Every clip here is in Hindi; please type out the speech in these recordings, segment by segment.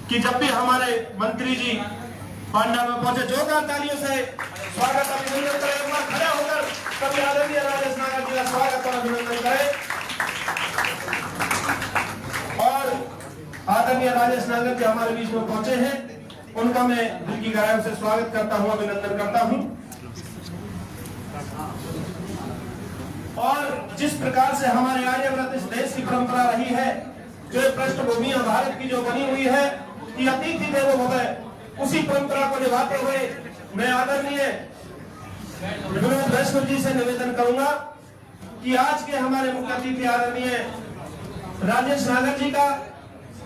कि जब भी हमारे मंत्री जी पांडाल में पहुंचे, जोरदार तालियों से स्वागत अभिनंदन करें। एक बार खड़े होकर कभी आदरणीय राजेश नागर जी का स्वागत और अभिनंदन करें। और आदरणीय राजेश नागर जी हमारे बीच में पहुंचे हैं, उनका मैं दिल की गहराइयों से स्वागत करता हूं, अभिनंदन करता हूं। और जिस प्रकार से हमारे आर्यव्रत इस देश की परंपरा रही है, जो पृष्ठभूमि भारत की जो बनी हुई है कि अतिथि देवो भव, उसी परंपरा को निभाते हुए मैं आदरणीय विनोद वैष्णव जी से निवेदन करूंगा कि आज के हमारे मुख्य अतिथि आदरणीय राजेश नागर जी का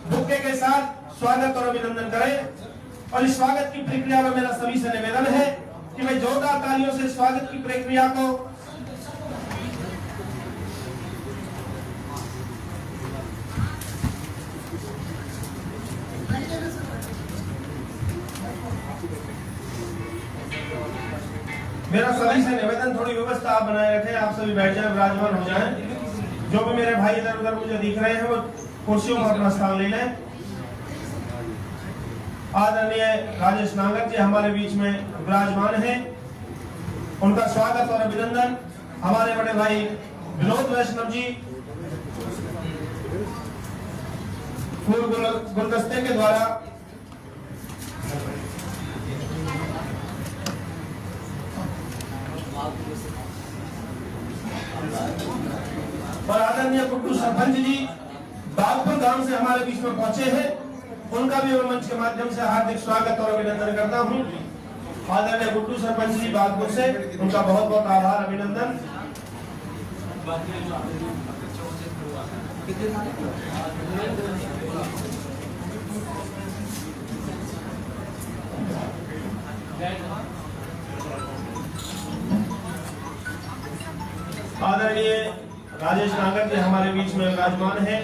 बुक्के के साथ स्वागत और अभिनंदन करें। और इस स्वागत की प्रक्रिया में मेरा सभी से निवेदन है कि मैं जोरदार तालियों से स्वागत की प्रक्रिया को मेरा सभी से निवेदन, थोड़ी व्यवस्था आप बनाए रखें, आप सभी बैठ जाएं, विराजमान हो जाएं। जो भी मेरे भाई इधर उधर मुझे दिख रहे हैं वो कुर्सियों पर अपना स्थान ले लें। आदरणीय राजेश नागर जी हमारे बीच में विराजमान हैं, उनका स्वागत और अभिनंदन। हमारे बड़े भाई विनोद वैष्णव जी फूल गुलदस्ते के द्वारा और आदरणीय गुड्डू सरपंच जी बागपुर गांव से हमारे बीच में पहुंचे हैं, उनका भी मैं मंच के माध्यम से हार्दिक स्वागत और अभिनंदन करता हूं। आदरणीय गुड्डू सरपंच जी बागपुर से, उनका बहुत बहुत आभार, अभिनंदन। आदरणीय राजेश नागर जी हमारे बीच में विराजमान है,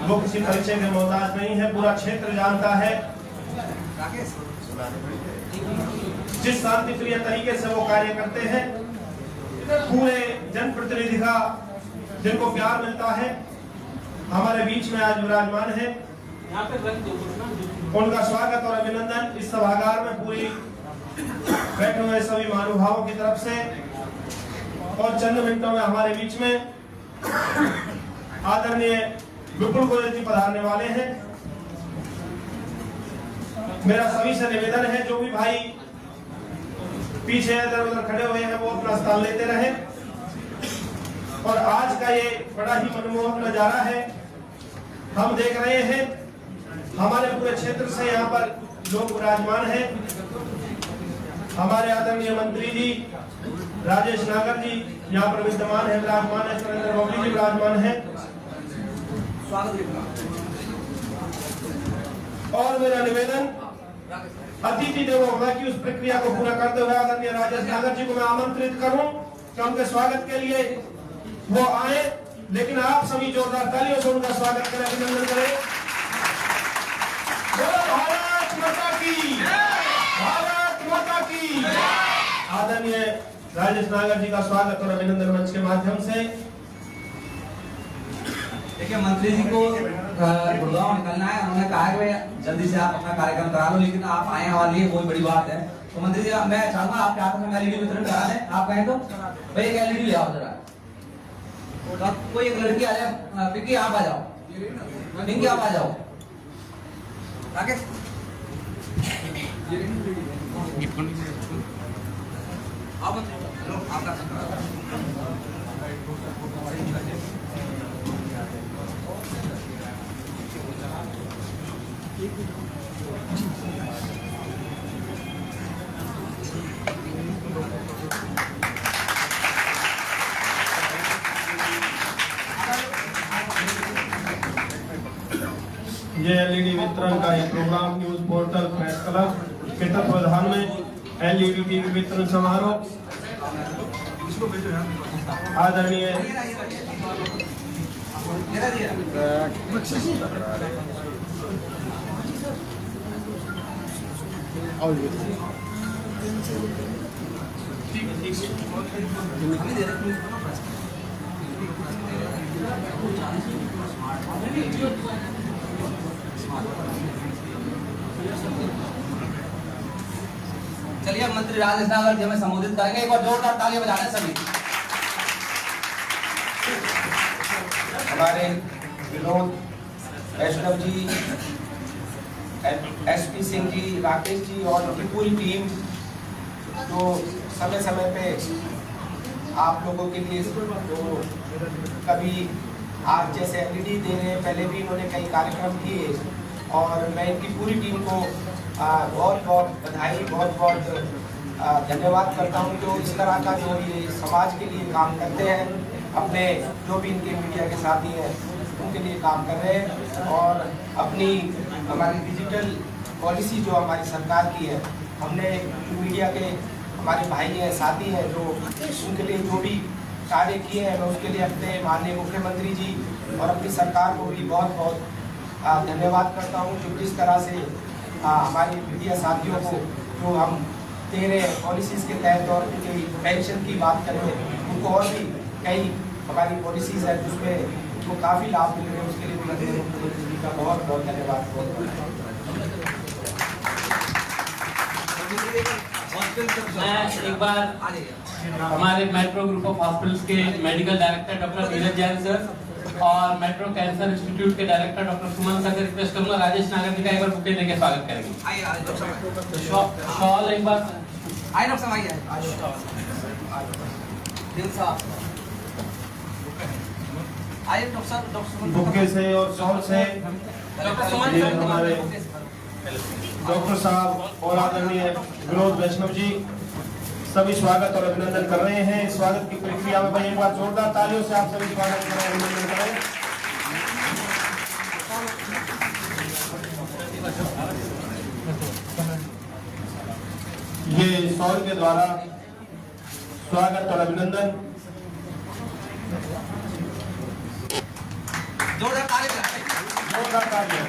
वो किसी परिचय के मोहताज नहीं है, पूरा क्षेत्र जानता है जिस शांति प्रिय तरीके से वो कार्य करते हैं। पूरे जनप्रतिनिधि का जिनको प्यार मिलता है हमारे बीच में आज विराजमान है, उनका स्वागत और अभिनंदन इस सभागार में पूरी बैठे हुए सभी महानुभावों की तरफ से। और चंद मिनटों में हमारे बीच में आदरणीय विपुल गोयल जी पधारने वाले हैं। मेरा सभी से निवेदन है, जो भी भाई पीछे इधर उधर खड़े हुए हैं वो अपना स्थान लेते रहे। और आज का ये बड़ा ही मनमोहक नजारा है, हम देख रहे हैं हमारे पूरे क्षेत्र से यहाँ पर लोग विराजमान हैं। हमारे आदरणीय मंत्री जी राजेश नागर जी यहाँ पर विद्यमान है, विराजमान है, सुरेंद्र बाबू जी विराजमान है। और मेरा निवेदन अतिथि देवो भव की उस प्रक्रिया को पूरा करते हुए आदरणीय राजेश नागर जी को मैं आमंत्रित करूं कि उनके स्वागत के लिए वो आए, लेकिन आप सभी जोरदार तालियों से उनका स्वागत करें, अभिनंदन करें। भारत माता की, भारत माता की। आदरणीय राजेश नागर जी का स्वागत और अभिनंदन मंच के माध्यम से। देखिए, मंत्री जी को गुड़गांव निकलना है, उन्होंने कहा है कि जल्दी से आप अपना कार्यक्रम करा लो, लेकिन आप आए हमारे लिए बहुत बड़ी बात है। तो मंत्री जी मैं चाहूंगा आपके हाथों में एलईडी वितरण करा दें, आप कहें तो भाई एक एलईडी ले आओ जरा। तो कोई एक लड़की आ जाए, पिंकी आप आ जाओ, पिंकी आप आ जाओ, राकेश ये एलईडी वितरण का एक program news portal press club के तत्वाधान में एलईडी टीवी वितरण समारोह आदरणीय देखिए मंत्री राजेश नागर जी हमें संबोधित करेंगे, एक बार जोरदार तालियां बजाने सभी। हमारे विनोद वैष्णव जी, एसपी सिंह जी, राकेश जी और उनकी पूरी टीम जो समय समय पे आप लोगों के लिए जो कभी आज जैसे एलईडी दे रहे हैं, पहले भी इन्होंने कई कार्यक्रम किए और मैं इनकी पूरी टीम को बहुत बहुत बधाई, बहुत बहुत धन्यवाद करता हूं जो इस तरह का जो ये समाज के लिए काम करते हैं, अपने जो भी इनके मीडिया के साथी हैं उनके लिए काम कर रहे हैं और अपनी हमारी डिजिटल पॉलिसी जो हमारी सरकार की है, हमने मीडिया के हमारे भाई हैं, साथी हैं जो उनके लिए जो भी कार्य किए हैं, मैं उसके लिए अपने माननीय मुख्यमंत्री जी और अपनी सरकार को भी बहुत बहुत धन्यवाद करता हूं जो जिस तरह से हमारे मीडिया साथियों को जो हम दे रहे हैं पॉलिसीज़ के तहत और उनकी पेंशन की बात करें, उनको और भी कई हमारी पॉलिसीज़ है जिसमें उनको काफ़ी लाभ मिल रहे हैं, उसके लिए भी मुख्यमंत्री जी का बहुत बहुत धन्यवाद। मैं एक बार हमारे मेट्रो ग्रुप ऑफ हॉस्पिटल्स के medical director doctor Neeraj Jain sir और मेट्रो कैंसर इंस्टीट्यूट के डायरेक्टर डॉक्टर सुमन सर से रिक्वेस्ट करूंगा राजेश नागर जी का एक बार बुके देके स्वागत करेंगे। शॉल एक बार आइए डॉक्टर साहब आइए। आइए डॉक्टर साहब, बुके से और शॉल से डॉक्टर सुमन ये हमारे डॉक्टर साहब और आदरणीय विनोद वैष्णव जी सभी स्वागत और अभिनंदन कर रहे हैं। स्वागत की प्रक्रिया में भाई एक बार जोरदार तालियों से आप सभी स्वागत करें, अभिनंदन करें। ये शॉल के द्वारा स्वागत और अभिनंदन। जोरदार तालियां। जोरदार तालियां।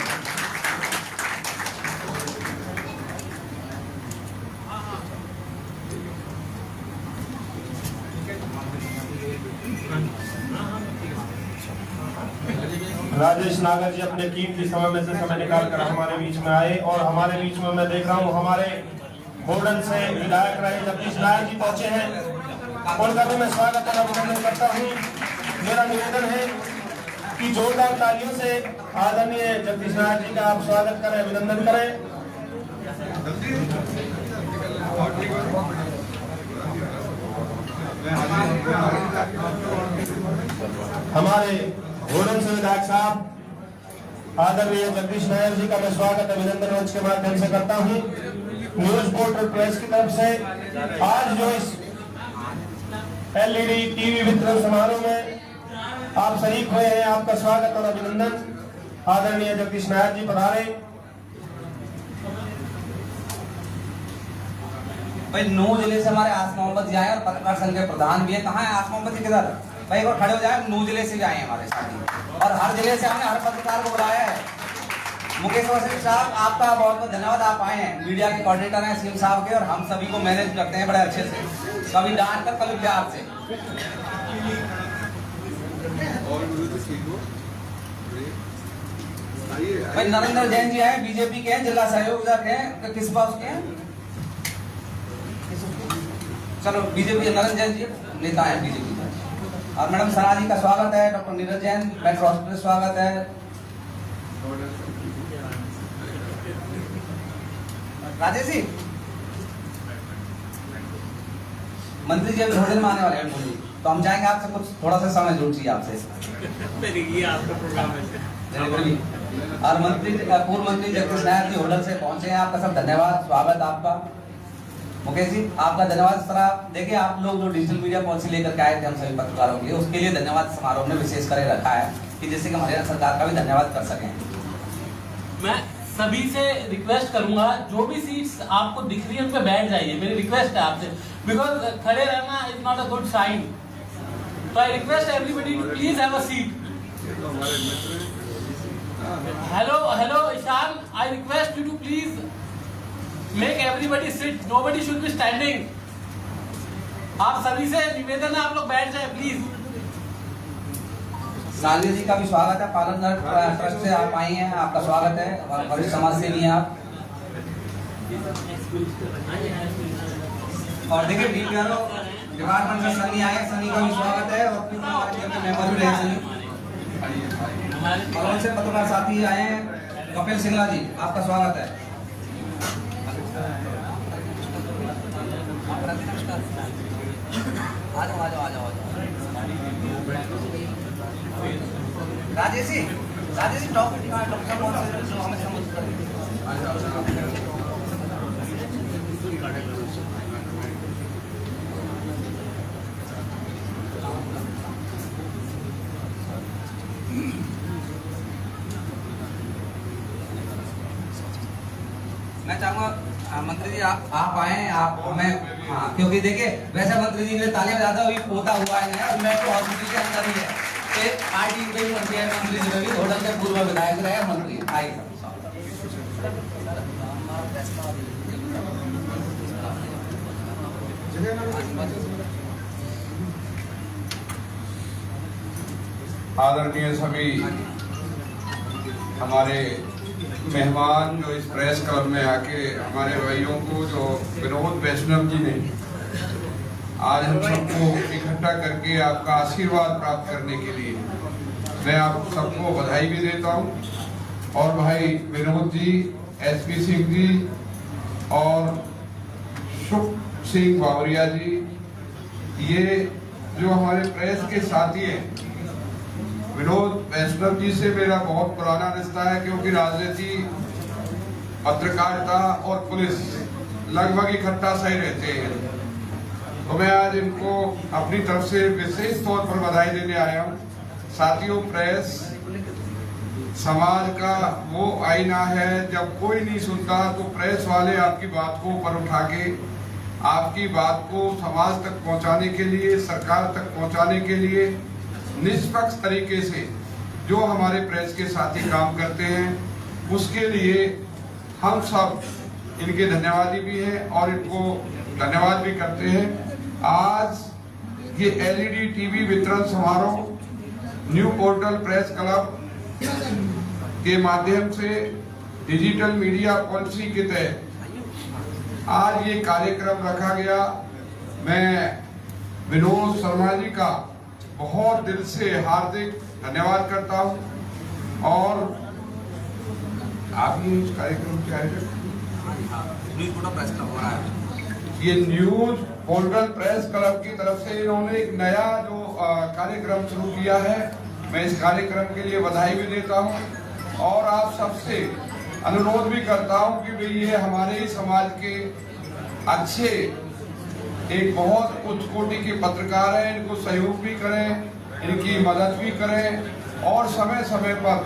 राजेश नागर जी अपने कीमती समय में से समय निकालकर हमारे बीच में आए और हमारे बीच में मैं देख रहा हूँ हमारे होडल से विधायक रहे जगदीश नायर जी पहुंचे हैं, उनका भी मैं स्वागत और अभिनंदन करता हूँ। मेरा निवेदन है कि जोरदार तालियों से आदरणीय जगदीश नायर जी का आप स्वागत करें, अभिनंदन करें। हमारे होडल से विधायक साहब आदरणीय जगदीश नायर जी का मैं स्वागत अभिनंदन मंच के माध्यम से करता हूँ। न्यूज पोर्टल प्रेस की तरफ से आज जो इस एलईडी टीवी वितरण समारोह में आप शरीक हुए हैं, आपका स्वागत और अभिनंदन। आदरणीय जगदीश नायर जी पधारे। भाई 9 जिले से हमारे आस मोहम्मद जी आए और पत्रकार संघ के प्रधान भी है। कहाँ है आस मोहम्मद जी, किधर? भाई एक बार खड़े हो जाए। 9 जिले से भी आए हैं हमारे साथी और हर जिले से हमने हर पत्रकार को बुलाया है। मुकेश वसीम साहब आपका बहुत बहुत धन्यवाद, आप आए हैं। मीडिया के कोऑर्डिनेटर हैं सीएम साहब के और हम सभी को मैनेज करते हैं बड़े अच्छे से, कभी डांट कर कभी प्यार से। भाई नरेंद्र जैन जी आए, बीजेपी के हैं, जिला सहयोगदार हैं, किस बात के हैं? चलो बीजेपी नरेंद्र जैन जी नेता है बीजेपी का। और मैडम सना जी का स्वागत है, doctor Neeraj Jain metro hospital स्वागत है। राजेश जी मंत्री जी अभी होटल में आने वाले हैं, तो हम चाहेंगे आपसे कुछ थोड़ा सा समय जरूर चाहिए आपसे। और मंत्री पूर्व मंत्री जगदीश नायर जी होटल से पहुंचे हैं, आपका सब धन्यवाद, स्वागत आपका। मुकेश जी आपका धन्यवाद। सर आप देखिए, आप लोग जो डिजिटल मीडिया पॉलिसी लेकर के आए थे हम सभी पत्रकारों के लिए, उसके लिए धन्यवाद समारोह ने विशेष कर रखा है कि जिससे कि हमारे सरकार का भी धन्यवाद कर सकें। मैं सभी से रिक्वेस्ट करूंगा जो भी सीट्स आपको दिख रही है उन पे बैठ जाइए, मेरी रिक्वेस्ट है आपसे, बिकॉज खड़े रहना is not a good sign. तो I request everybody to please have a seat. Hello Ishan, I request you to please make everybody sit, nobody should be standing. आप सभी से निवेदन है आप लोग बैठ जाए प्लीज। सालिया जी का भी स्वागत है, पालनगढ़ ट्रस्ट से आप आई हैं, आपका स्वागत है। वरिष्ठ समाज सेवी हैं आप। और देखिए टीम वालों डिपार्टमेंट से सनी आए, सनी का भी स्वागत है और अपनी हमारे टीम के मेंबर भी रहे सनी। और उनसे पत्रकार साथी आए हैं कपिल सिंगला जी, आपका स्वागत है। आ जाओ आ जाओ आ जाओ राजेश जी डॉक्टर हमें समझ मैं चाहूंगा मंत्री जी आप आए, आप हमें हाँ, क्योंकि देखिए वैसे मंत्री जी के लिए तालियां बजाता अभी पोता हुआ है और मैं तो हॉस्पिटल के अंदर ही है पार्टी में मंत्री है, मंत्री जी भी होटल के पूर्व विधायक रहे मंत्री आए। आदरणीय सभी हमारे मेहमान जो इस प्रेस क्लब में आके हमारे भाइयों को जो विनोद वैष्णव जी ने आज हम सबको इकट्ठा करके आपका आशीर्वाद प्राप्त करने के लिए मैं आप सबको बधाई भी देता हूं। और भाई विनोद जी, एसपी सिंह जी और सुख सिंह बावरिया जी, ये जो हमारे प्रेस के साथी हैं, विनोद वैष्णव जी से मेरा बहुत पुराना रिश्ता है क्योंकि राजनीति, पत्रकारिता और पुलिस लगभग इकट्ठा सही रहते हैं। तो मैं आज इनको अपनी तरफ से विशेष तौर पर बधाई देने आया हूँ। साथियों, प्रेस समाज का वो आईना है, जब कोई नहीं सुनता तो प्रेस वाले आपकी बात को ऊपर उठा के आपकी बात को समाज तक पहुंचाने के लिए, सरकार तक पहुंचाने के लिए निष्पक्ष तरीके से जो हमारे प्रेस के साथी काम करते हैं, उसके लिए हम सब इनके धन्यवादी भी हैं और इनको धन्यवाद भी करते हैं। आज ये एलईडी टीवी वितरण समारोह न्यू पोर्टल प्रेस क्लब के माध्यम से डिजिटल मीडिया पॉलिसी के तहत आज ये कार्यक्रम रखा गया। मैं विनोद शर्मा जी का बहुत दिल से हार्दिक धन्यवाद करता हूं और आप ये इस कार्यक्रम के आयोजक ये न्यूज पोर्टल प्रेस क्लब की तरफ से इन्होंने एक नया जो कार्यक्रम शुरू किया है, मैं इस कार्यक्रम के लिए बधाई भी देता हूं और आप सबसे अनुरोध भी करता हूं कि भाई ये हमारे ही समाज के अच्छे एक बहुत उच्च कोटि के पत्रकार हैं, इनको सहयोग भी करें, इनकी मदद भी करें और समय समय पर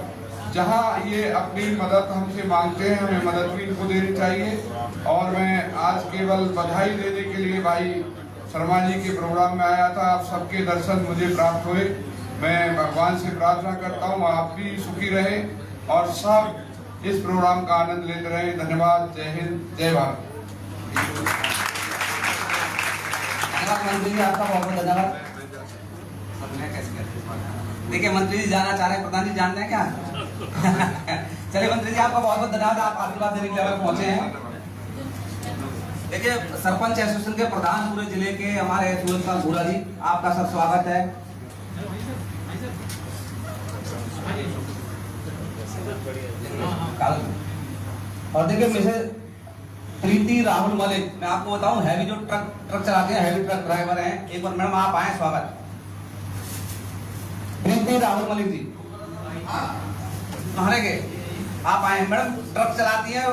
जहां ये अपनी मदद हमसे मांगते हैं, हमें मदद भी इनको देनी चाहिए। और मैं आज केवल बधाई देने के लिए भाई शर्मा जी के प्रोग्राम में आया था। आप सबके दर्शन मुझे प्राप्त हुए। मैं भगवान से प्रार्थना करता हूँ आप भी सुखी रहे और सब इस प्रोग्राम का आनंद लेते रहे। धन्यवाद। जय हिंद, जय भारत। मंत्री जी आपका बहुत बहुत धन्यवाद। देखिए मंत्री जी जाना चाह रहे हैं, प्रधान जी जानते हैं क्या? चलिए मंत्री जी आपका बहुत बहुत धन्यवाद, आप आशीर्वाद देने के लिए पहुंचे हैं। देखिए सरपंच एसोसिएशन के प्रधान पूरे जिले के हमारे सूरज पाल भूरा जी, आपका सब स्वागत है। और देखिए मिसेज प्रीति राहुल मलिक, मैं आपको बताऊं हैवी जो ट्रक चलाते हैं, हैवी ट्रक ड्राइवर हैं, एक बार मैडम आप आए, स्वागत। प्रीति राहुल मलिक जी कहाँ गए? आप आए मैडम, ट्रक चलाती है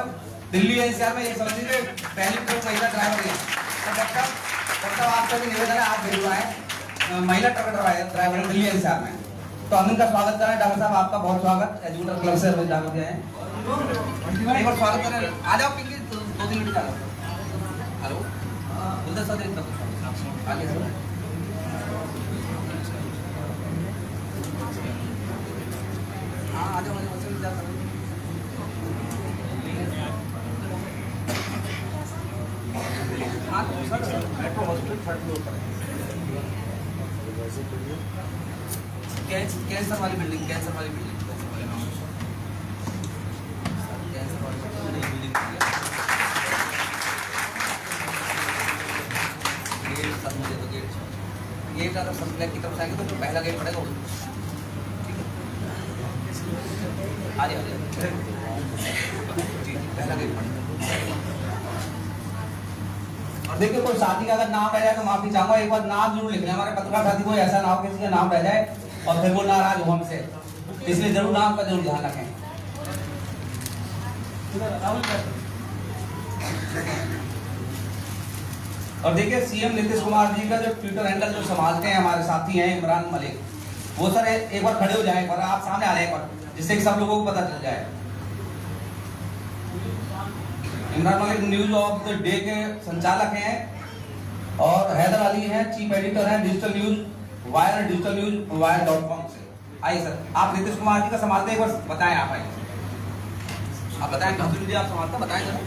दिल्ली एनसीआर में, एक समझ लीजिए पहली ट्रक महिला ड्राइवर है। तो डॉक्टर आपका भी निवेदन है, आप जरूर आए, महिला ट्रक ड्राइवर दिल्ली एनसीआर में। तो हम इनका स्वागत करें। डॉक्टर साहब आपका बहुत स्वागत, एजुकेटर क्लब से जाकर के आए, एक बार स्वागत करें। आ जाओ पिंकी, 2-3 मिनट का। हेलो बुलदर सर, एक आगे सर। हाँ आ जाओ, मेट्रो हॉस्पिटल 3rd फ्लोर पर कैंसर वाली बिल्डिंग, कैंसर वाली बिल्डिंग। अगर सब फ्लैग की तरफ से आएंगे तो जो पहला गेट पड़ेगा वो आ जाए जी पहला गेट पड़ेगा। और देखिए कोई साथी का अगर नाम रह जाए तो माफी चाहूंगा, एक बार नाम जरूर लिख लें, हमारे पत्रकार साथी कोई ऐसा ना हो किसी का नाम रह जाए और फिर वो नाराज हो हमसे, इसलिए जरूर नाम का जरूर ध्यान रखें। और देखिए सीएम नीतीश कुमार जी का जो ट्विटर हैंडल जो संभालते हैं हमारे साथी हैं इमरान मलिक, वो सर एक बार खड़े हो जाए, एक बार आप सामने आ रहे हैं एक बार, जिससे कि सब लोगों को पता चल जाए। Imran Malik news of the day के संचालक हैं और हैदर अली हैं चीफ एडिटर हैं डिजिटल न्यूज wire.com से। आइए सर, आप नीतीश कुमार जी का संभालते हैं, एक बार बताएं, आप आइए, आप बताएं कहाँ जी आप संभालते बताएं जरा।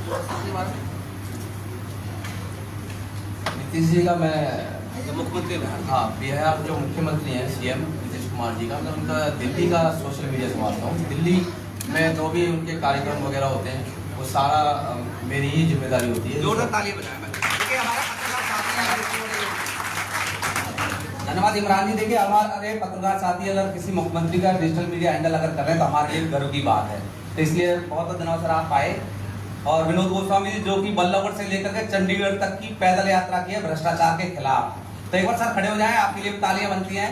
नीतीश जी का मैं मुख्यमंत्री हाँ बिहार जो मुख्यमंत्री हैं सीएम नीतीश कुमार जी का, मैं उनका दिल्ली का सोशल मीडिया संभालता हूँ। दिल्ली में जो भी उनके कार्यक्रम वगैरह होते हैं वो सारा मेरी ही जिम्मेदारी होती है। जोरदार तालियां बजाएं। धन्यवाद इमरान जी। देखिए हमारे पत्रकार साथी अगर किसी मुख्यमंत्री का डिजिटल मीडिया हैंडल अगर कर रहे हैं तो हमारे लिए गर्व की बात है, तो इसलिए बहुत बहुत धन्यवाद सर आप आए। और विनोद गोस्वामी जी जो कि बल्लभगढ़ से लेकर के चंडीगढ़ तक की पैदल यात्रा की है भ्रष्टाचार के खिलाफ, तो एक बार सर खड़े हो जाएं, आपके लिए तालियां बनती हैं।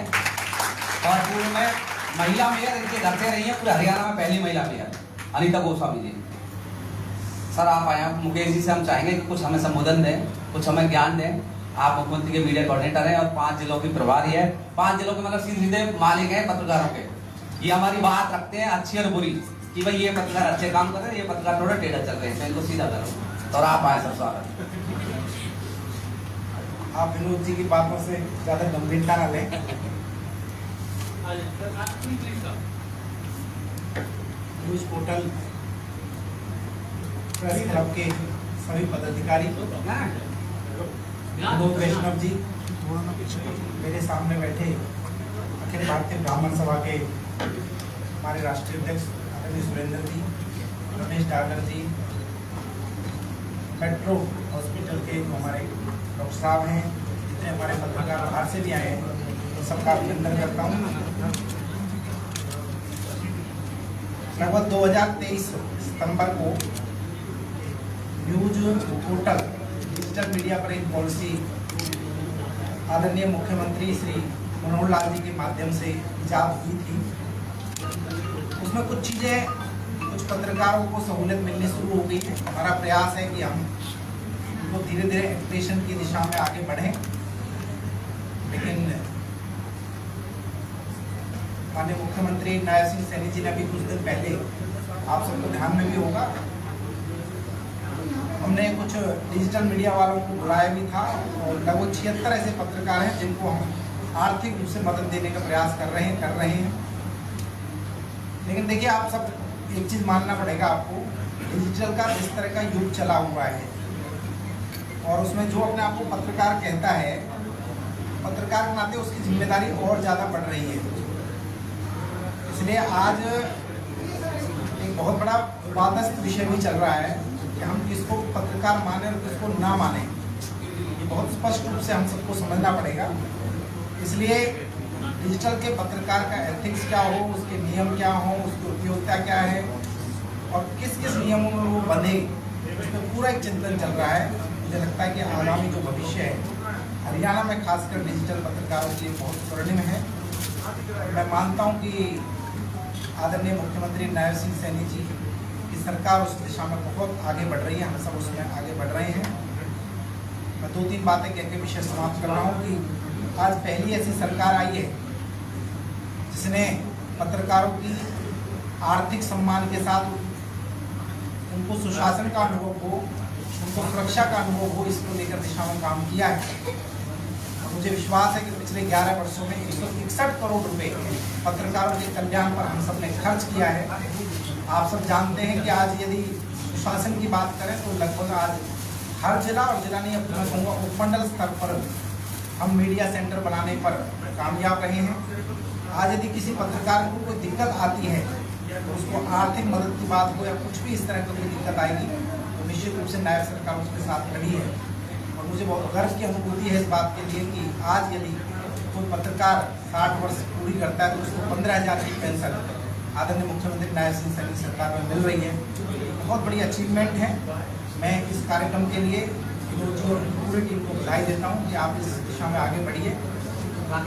और पूर्व में महिला मेयर इनके घर से रही है, पूरे हरियाणा में पहली महिला मेयर अनीता गोस्वामी जी। सर आप आए, मुकेश जी से हम चाहेंगे कि कुछ हमें संबोधन दें, कुछ हमें ज्ञान दें। आप मुख्यमंत्री के मीडिया कोऑर्डिनेटर हैं और 5 जिलों की प्रभारी है, 5 जिलों के मतलब सीधे मालिक हैं पत्रकारों के। ये हमारी बात रखते हैं अच्छी और बुरी कि भाई ये पत्रकार अच्छे काम कर रहे हैं, ये पत्रकार थोड़ा टेढ़ा चल रहे हैं, इनको सीधा करो। और आप आए सर, स्वागत। आप विनोद जी की बातों से ज्यादा गंभीरता न लें। न्यूज पोर्टल प्रेस क्लब के सभी पदाधिकारी, विनोद वैष्णव जी, मेरे सामने बैठे अखिल भारतीय ब्राह्मण सभा के हमारे राष्ट्रीय अध्यक्ष आदरणीय सुरेंद्र जी, रमेश डागर जी, मेट्रो हॉस्पिटल के जो हमारे डॉक्टर साहब हैं, जितने हमारे पत्रकार बाहर से भी आए हैं, तो सबका अभिनंदन करता हूँ। लगभग 2023 सितंबर को न्यूज पोर्टल डिजिटल मीडिया पर एक पॉलिसी आदरणीय मुख्यमंत्री श्री मनोहर लाल जी के माध्यम से इजाद की थी। उसमें कुछ चीज़ें, कुछ पत्रकारों को सहूलियत मिलनी शुरू हो गई है। हमारा प्रयास है कि हम उनको धीरे धीरे एक्टिवेशन की दिशा में आगे बढ़ें, लेकिन माननीय मुख्यमंत्री नायब सिंह सैनी जी ने भी कुछ दिन पहले, आप सबको ध्यान में भी होगा, हमने कुछ डिजिटल मीडिया वालों को बुलाया भी था और लगभग 76 ऐसे पत्रकार हैं जिनको हम आर्थिक रूप से मदद देने का प्रयास कर रहे हैं। लेकिन देखिए, आप सब एक चीज़ मानना पड़ेगा आपको, डिजिटल का जिस तरह का युग चला हुआ है और उसमें जो अपने आप को पत्रकार कहता है, पत्रकार के नाते उसकी जिम्मेदारी और ज़्यादा बढ़ रही है। इसलिए आज एक बहुत बड़ा विवादास्पद विषय भी चल रहा है कि हम किसको पत्रकार माने और किसको ना माने। ये बहुत स्पष्ट रूप से हम सबको समझना पड़ेगा। इसलिए डिजिटल के पत्रकार का एथिक्स क्या हो, उसके नियम क्या हो, उसकी उपयोगिता क्या है और किस किस नियमों में वो बंधे, उस पर पूरा एक चिंतन चल रहा है। मुझे लगता है कि आगामी जो भविष्य है हरियाणा में खासकर डिजिटल पत्रकारों के लिए बहुत स्वर्णिम है। मैं मानता हूँ कि आदरणीय मुख्यमंत्री नायब सिंह सैनी जी की सरकार उस दिशा में बहुत आगे बढ़ रही है, हम सब उसमें आगे बढ़ रहे हैं। मैं 2-3 बातें कह के विषय समाप्त कर रहा हूँ कि आज पहली ऐसी सरकार आई है जिसने पत्रकारों की आर्थिक सम्मान के साथ उनको सुशासन का अनुभव हो, उनको सुरक्षा का अनुभव हो, इसको लेकर दिशा में काम किया है। मुझे विश्वास है कि पिछले 11 वर्षों में 161 करोड़ रुपए पत्रकारों के कल्याण पर हम सब ने खर्च किया है। आप सब जानते हैं कि आज यदि शासन की बात करें तो लगभग आज हर जिला और जिला नहीं, अपना कहूँगा उपमंडल स्तर पर हम मीडिया सेंटर बनाने पर कामयाब रहे हैं। आज यदि किसी पत्रकार को कोई दिक्कत आती है तो उसको आर्थिक मदद की बात हो या कुछ भी इस तरह की कोई दिक्कत आएगी तो निश्चित रूप से नायब सरकार उसके साथ खड़ी है। और मुझे बहुत गर्व की अनुभूति है इस बात के लिए कि आज यदि कोई पत्रकार 60 वर्ष पूरी करता है तो उसको 15,000 की पेंशन आदरणीय मुख्यमंत्री नायब सिंह सैनी सरकार में मिल रही है। बहुत बड़ी अचीवमेंट है। मैं इस कार्यक्रम के लिए पूरी टीम को बधाई देता हूँ कि आप इस दिशा में आगे बढ़िए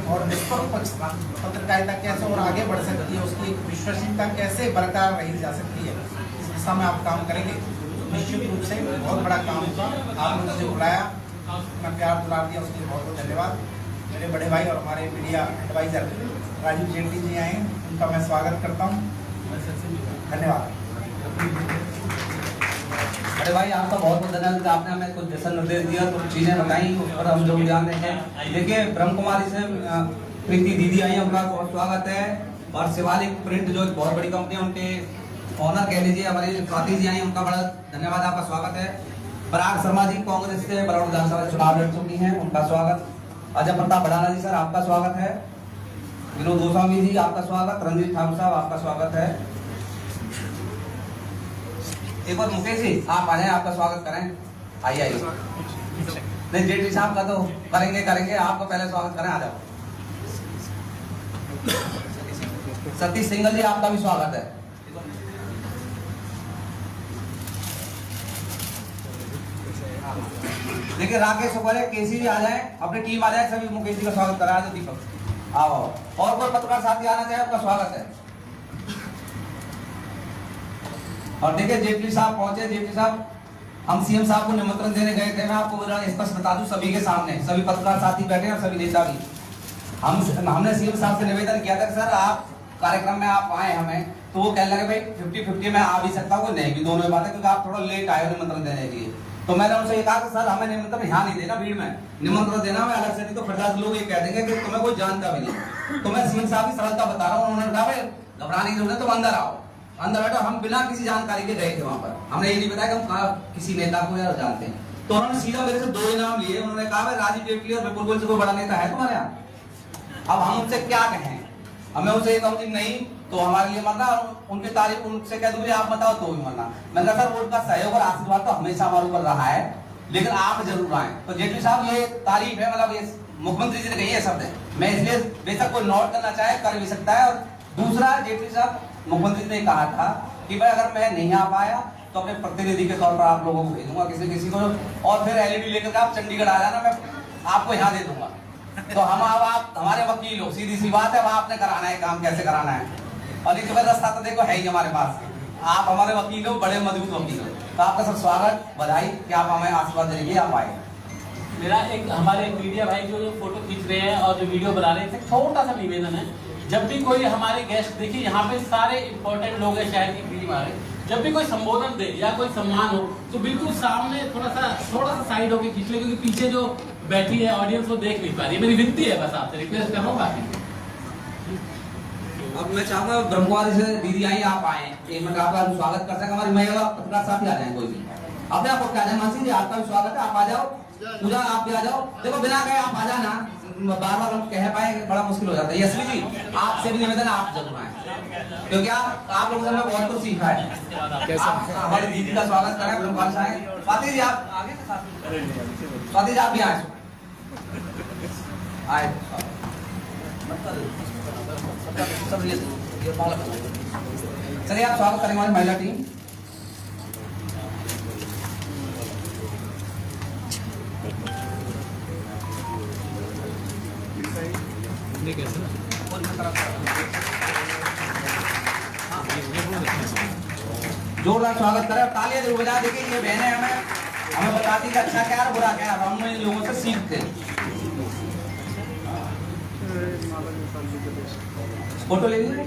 और निष्पक्ष पत्रकारिता कैसे और आगे बढ़ सकती है, उसकी एक विश्वसनीयता कैसे बरकरार रही जा सकती है, इस दिशा में आप काम करेंगे। निश्चित रूप से बहुत बड़ा काम होगा। आपने मुझे बुलाया, अपना प्यार दुलार दिया, उसके लिए बहुत बहुत धन्यवाद। मेरे बड़े भाई और हमारे मीडिया एडवाइजर राजीव जेटली जी आए हैं, उनका मैं स्वागत करता हूँ। धन्यवाद। अरे भाई आपका बहुत बहुत धन्यवाद, आपने हमें कुछ दिशा निर्देश दिया, कुछ चीजें बताई, उस पर हम जो ध्यान देंगे। देखिए ब्रह्म कुमारी से प्रीति दीदी आई है, उनका बहुत स्वागत है। और शिवालिक प्रिंट जो बहुत बड़ी कंपनी है, उनके ऑनर कह लीजिए हमारे स्वाति जी आई हैं, उनका बड़ा धन्यवाद, आपका स्वागत है। पराग शर्मा जी कांग्रेस से बरौनी विधानसभा चुनाव लड़ चुकी हैं, उनका स्वागत। अजय प्रताप भड़ाना जी सर आपका स्वागत है। विनोद गोस्वामी जी आपका स्वागत। रंजीत ठाकुर साहब आपका स्वागत है। एक बार मुकेश जी आप आ जाए, आपका स्वागत करें। आइए आइए। नहीं जेटली साहब का तो करेंगे, आपका पहले स्वागत करें, आ जाओ। सतीश सिंगल जी आपका भी स्वागत है। देखिए राकेश सुपरे केसी जी आ जाए, अपनी टीम आ जाए, सभी मुकेश जी का स्वागत करा दो। दीपक आओ, और कोई पत्रकार साथी आना चाहे आपका स्वागत है। और देखिए जेटली साहब पहुंचे। जेटली साहब हम सीएम साहब को निमंत्रण देने गए थे, मैं आपको स्पष्ट बता दूं सभी के सामने, सभी पत्रकार साथी बैठे हैं और सभी नेता भी। हमने सीएम साहब से निवेदन किया था कि सर आप कार्यक्रम में आप आए हमें, तो वो कहने लगे भाई 50-50 में आ भी सकता हूँ, नहीं भी, दोनों बात है, क्योंकि आप थोड़ा लेट आए हो निमंत्रण देने के लिए। तो मैंने उनसे ये कहा कि सर हमें निमंत्रण यहाँ नहीं देना, भीड़ में निमंत्रण देना मैं अलग से, नहीं तो 50 लोग ये कह देंगे कि तुम्हें कोई जानता भी नहीं। तो मैं सीएम साहब की सरलता बता रहा हूँ, उन्होंने कहा भाई घबराने की जरूरत है, तुम अंदर आओ, अंदर बैठो। हम बिना किसी जानकारी के गए थे वहां पर, हमने ये नहीं बताया कि हम किसी नेता को यार जानते हैं। तो उन्होंने सीधा मेरे से 2 इनाम लिए। उन्होंने कहा भाई राजीव जेटली और विपुल गोयल से कोई बड़ा नेता है तुम्हारे यहाँ? अब हम उनसे क्या कहें? हमें उनसे ये कहूँ कि नहीं तो हमारे लिए मरना, उनकी तारीफ उनसे कह दूंगी आप बताओ तो भी मरना। मैंने कहा सर उनका सहयोग और आशीर्वाद तो हमेशा हमारे ऊपर रहा है, लेकिन आप जरूर आए। तो जेटली साहब ये तारीफ है, मतलब ये मुख्यमंत्री जी ने कही है शब्द है, मैं इसलिए बेशक कोई नोट करना चाहे कर भी सकता है। और दूसरा जेटली साहब मुख्यमंत्री ने कहा था कि भाई अगर मैं नहीं आ पाया तो अपने प्रतिनिधि के तौर पर आप लोगों को भेजूंगा किसी को, और फिर एलईडी लेकर आप चंडीगढ़ आ जाना, मैं आपको यहाँ दे दूंगा। तो हम अब आप हमारे वकील हो, सीधी सी बात है, अब आपने कराना है काम, कैसे कराना है। और एक रास्ता तो देखो है ही हमारे पास, आप हमारे वकील हो, बड़े मजबूत वकील हो। तो आपका सब स्वागत, बधाई कि आप हमें आशीर्वाद देंगे, आप आए। मेरा एक हमारे मीडिया भाई जो फोटो खींच रहे हैं और जो वीडियो बना रहे थे, छोटा सा निवेदन है, जब भी कोई हमारे गेस्ट, देखिए यहाँ पे सारे इंपॉर्टेंट लोग हैं शहर की पीढ़ी मारे, जब भी कोई संबोधन दे या कोई सम्मान हो तो बिल्कुल सामने थोड़ा सा साइड होके खींच ले, क्योंकि पीछे जो बैठी है ऑडियंस वो देख नहीं पा रही है। मेरी विनती है, बस आपसे रिक्वेस्ट कर रहा हूँ। बाकी अब मैं चाहूंगा ब्रह्म कुमारी से दीदी आई, आप आए, एक मिनट आपका स्वागत कर सके। हमारी महिला पत्रकार साथी आ जाए, कोई भी अपने आपको क्या जाए। मानसी जी आपका भी स्वागत है, आप आ जाओ। पूजा आप भी आ जाओ। देखो बिना कहे आप आ जाना, बार बार हम कह पाए बड़ा मुश्किल हो जाता है। यशवी जी आपसे भी निवेदन आप जरूर आए, क्योंकि आप लोगों से हमने बहुत कुछ सीखा है। कैसा हमारी दीदी का स्वागत करें ब्रह्म कुमारी साहब। स्वाति जी आप आगे, स्वाति जी आप भी आए चलिए आप स्वागत करेंगे हमारी महिला टीम। जोरदार स्वागत करें, तालियां जरूर बजा। देखिए ये बहनें हमें बताती कि अच्छा क्या है बुरा क्या है, हम इन लोगों से सीखते हैं। फोटो ले लीजिए,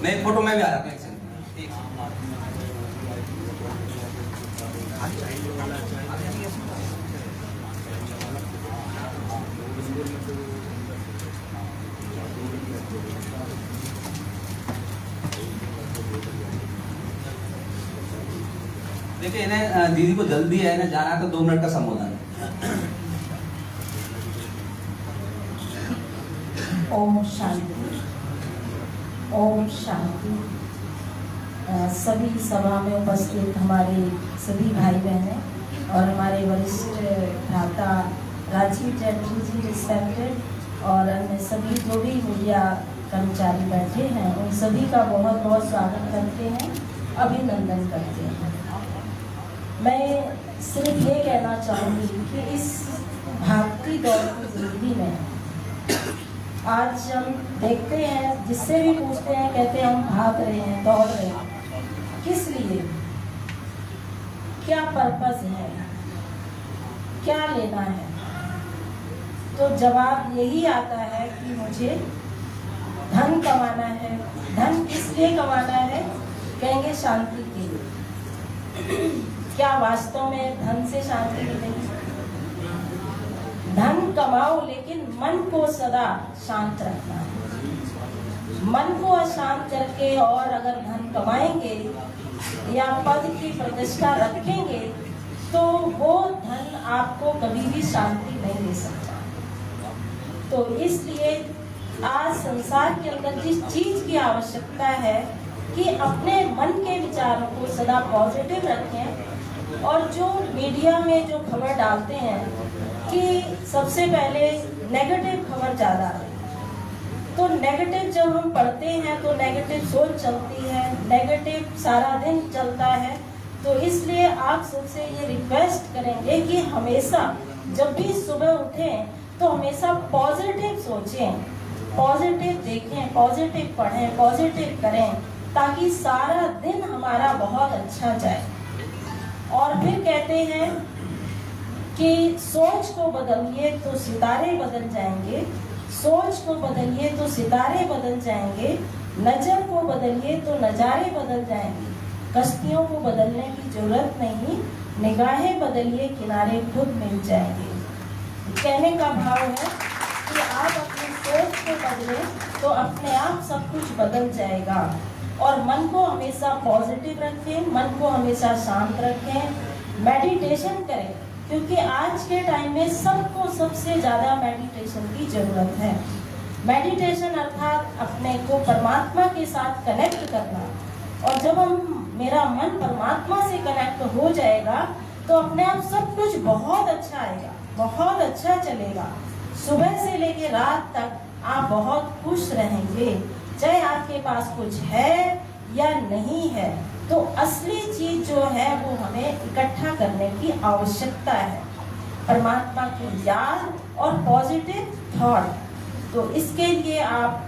मैं फोटो में भी आ जाता हूँ। देखिए इन्हें दीदी को जल्दी है, इन्हें जाना है, तो 2 मिनट का संबोधन। ओम शांति, ओम शांति। सभी सभा में उपस्थित हमारे सभी भाई बहनें और हमारे वरिष्ठ भ्राता राजीव जेटली जी रिस्पेक्टेड और अन्य सभी जो भी मीडिया कर्मचारी बैठे हैं, उन सभी का बहुत बहुत स्वागत करते हैं, अभिनंदन करते हैं। मैं सिर्फ ये कहना चाहूँगी कि इस भागती दौड़ती जिंदगी में आज हम देखते हैं, जिससे भी पूछते हैं कहते हैं हम भाग रहे हैं, दौड़ रहे हैं, किस लिए, क्या पर्पस है, क्या लेना है? तो जवाब यही आता है कि मुझे धन कमाना है। धन किस लिए कमाना है? कहेंगे शांति के लिए। क्या वास्तव में धन से शांति मिलेगी? धन कमाओ लेकिन मन को सदा शांत रखना है। मन को अशांत करके और अगर धन कमाएंगे या पद की प्रतिष्ठा रखेंगे तो वो धन आपको कभी भी शांति नहीं दे सकता। तो इसलिए आज संसार के अंदर जिस चीज की आवश्यकता है कि अपने मन के विचारों को सदा पॉजिटिव रखें। और जो मीडिया में जो खबर डालते हैं कि सबसे पहले नेगेटिव खबर ज़्यादा है, तो नेगेटिव जब हम पढ़ते हैं तो नेगेटिव सोच चलती है, नेगेटिव सारा दिन चलता है। तो इसलिए आप सबसे ये रिक्वेस्ट करेंगे कि हमेशा जब भी सुबह उठें तो हमेशा पॉजिटिव सोचें, पॉजिटिव देखें, पॉजिटिव पढ़ें, पॉजिटिव करें, ताकि सारा दिन हमारा बहुत अच्छा जाए। और फिर कहते हैं कि सोच को बदलिए तो सितारे बदल जाएंगे, सोच को बदलिए तो सितारे बदल जाएंगे, नजर को बदलिए तो नज़ारे बदल जाएंगे। कश्तियों को बदलने की जरूरत नहीं, निगाहें बदलिए किनारे खुद मिल जाएंगे। कहने का भाव है कि आप अपनी सोच को बदलें तो अपने आप सब कुछ बदल जाएगा। और मन को हमेशा पॉजिटिव रखें, मन को हमेशा शांत रखें, मेडिटेशन करें, क्योंकि आज के टाइम में सबको सबसे ज़्यादा मेडिटेशन की ज़रूरत है। मेडिटेशन अर्थात अपने को परमात्मा के साथ कनेक्ट करना। और जब मेरा मन परमात्मा से कनेक्ट हो जाएगा तो अपने आप सब कुछ बहुत अच्छा आएगा, बहुत अच्छा चलेगा। सुबह से लेकर रात तक आप बहुत खुश रहेंगे, चाहे आपके पास कुछ है या नहीं है। तो असली चीज जो है वो हमें इकट्ठा करने की आवश्यकता है, परमात्मा की याद और पॉजिटिव थॉट। तो इसके लिए आप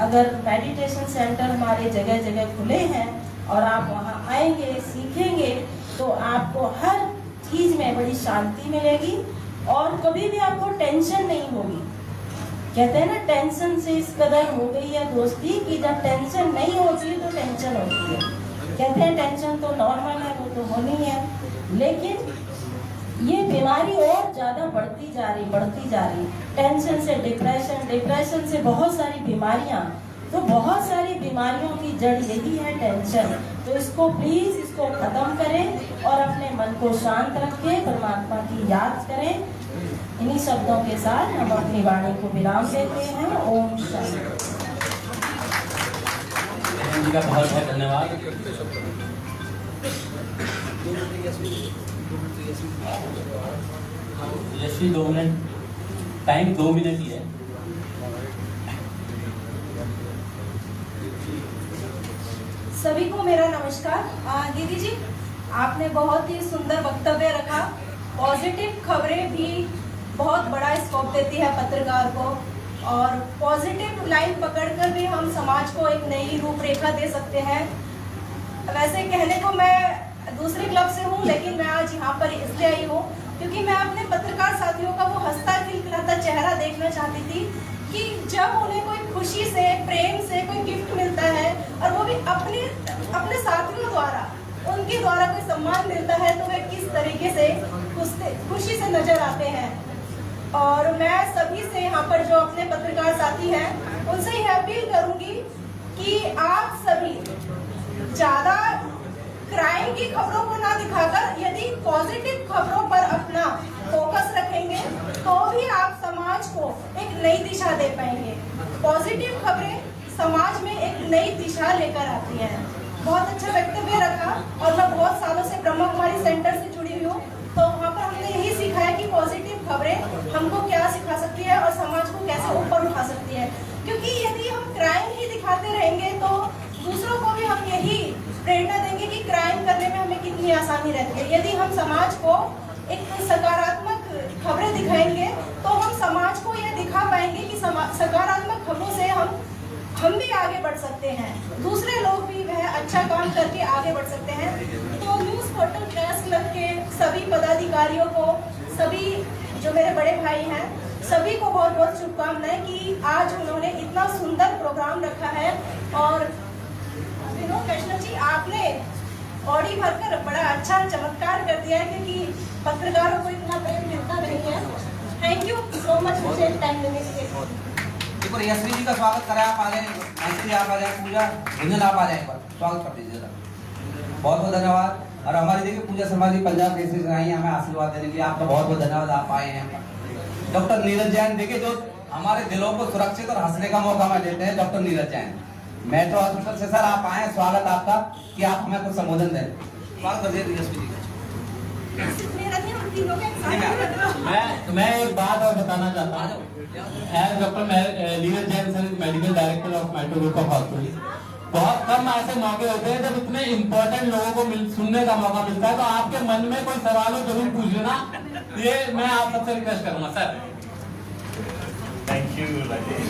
अगर मेडिटेशन सेंटर हमारे जगह जगह खुले हैं और आप वहाँ आएंगे, सीखेंगे, तो आपको हर चीज में बड़ी शांति मिलेगी और कभी भी आपको टेंशन नहीं होगी। कहते हैं ना, टेंशन से इस कदर हो गई है दोस्ती कि जब टेंशन नहीं होती तो टेंशन होती है। कहते हैं टेंशन तो नॉर्मल है, वो तो होनी है, लेकिन ये बीमारी और ज्यादा बढ़ती जा रही। टेंशन से डिप्रेशन, डिप्रेशन से बहुत सारी बीमारियां। तो बहुत सारी बीमारियों की जड़ यही है टेंशन। तो इसको प्लीज इसको खत्म करें और अपने मन को शांत रखें, परमात्मा की याद करें। इन्हीं शब्दों के साथ हम अपनी वाणी को विराम देते हैं। ओम शांति। जी का बहुत बहुत धन्यवाद। यशवी 2 मिनट, टाइम 2 मिनट ही है। सभी को मेरा नमस्कार। दीदी जी, आपने बहुत ही सुंदर वक्तव्य रखा। पॉजिटिव खबरें भी बहुत बड़ा स्कोप देती है पत्रकार को, और पॉजिटिव लाइन पकड़कर भी हम समाज को एक नई रूपरेखा दे सकते हैं। वैसे कहने को मैं दूसरे क्लब से हूँ, लेकिन मैं आज यहाँ पर इसलिए आई हूँ क्योंकि मैं अपने पत्रकार साथियों का वो हंसता खिलखिलाता चेहरा देखना चाहती थी कि जब उन्हें कोई खुशी से, प्रेम से कोई गिफ्ट मिलता है और वो भी अपने साथियों द्वारा, उनके द्वारा कोई सम्मान मिलता है, तो वे किस तरीके से खुशी से नजर आते हैं। और मैं सभी से यहाँ पर जो अपने पत्रकार साथी हैं उनसे यह अपील करूंगी कि आप सभी ज्यादा क्राइम की खबरों को ना दिखाकर यदि पॉजिटिव खबरों पर अपना फोकस रखेंगे तो भी आप समाज को एक नई दिशा दे पाएंगे। पॉजिटिव खबरें समाज में एक नई दिशा लेकर आती हैं। बहुत अच्छा वक्तव्य रखा। और मैं बहुत सालों से ब्रह्मा कुमारी सेंटर से जुड़ी हुई हूँ, तो वहाँ पर हमने यही सीखा है कि पॉजिटिव खबरें आसानी रहती है। यदि हम समाज को एक सकारात्मक खबरें दिखाएंगे तो हम समाज को ये दिखा पाएंगे कि सकारात्मक खबरों से हम भी आगे बढ़ सकते हैं, दूसरे लोग भी वह अच्छा काम करके आगे बढ़ सकते हैं। तो न्यूज़ पोर्टल प्रेस क्लब के सभी पदाधिकारियों को, सभी जो मेरे बड़े भाई हैं, सभी को बहुत बहुत शुभकामनाएं कि आज उन्होंने इतना सुंदर प्रोग्राम रखा है। और विनोद वैष्णव जी, आपने ऑडी भरकर बड़ा अच्छा चमत्कार कर दिया है, क्योंकि पत्रकारों को इतना प्रेम मिलता नहीं है। थैंक यू सो मच मुझे टाइम देने के लिए। एक बार यशवी जी का स्वागत करें, आप आ जाए, मंत्री आप आ जाए, पूजा रंजन आप आ जाए, पर स्वागत कर दीजिएगा। बहुत बहुत धन्यवाद। और हमारी देखिए पूजा शर्मा जी पंजाब केसरी से आई हैं हमें आशीर्वाद देने के लिए, आपका बहुत बहुत धन्यवाद, आप आए हैं। डॉक्टर नीरज जैन देखिए जो हमारे दिलों को सुरक्षित और हंसने का मौका हमें देते हैं, doctor Neeraj Jain metro hospital से। सर आप आए, स्वागत आपका, कि आप हमें कुछ संबोधन दें। स्वागत कर दीजिए यशवी जी का। मैं एक बात और बताना चाहता हूँ। Doctor Neeraj Jain sir, medical director of metro group of hospital. बहुत कम ऐसे मौके होते हैं जब इतने इम्पोर्टेंट लोगों को सुनने का मौका मिलता है, तो आपके मन में कोई सवाल हो जरूर पूछ लेना, ये मैं आप सबसे रिक्वेस्ट करूंगा sir. Thank you Rajesh.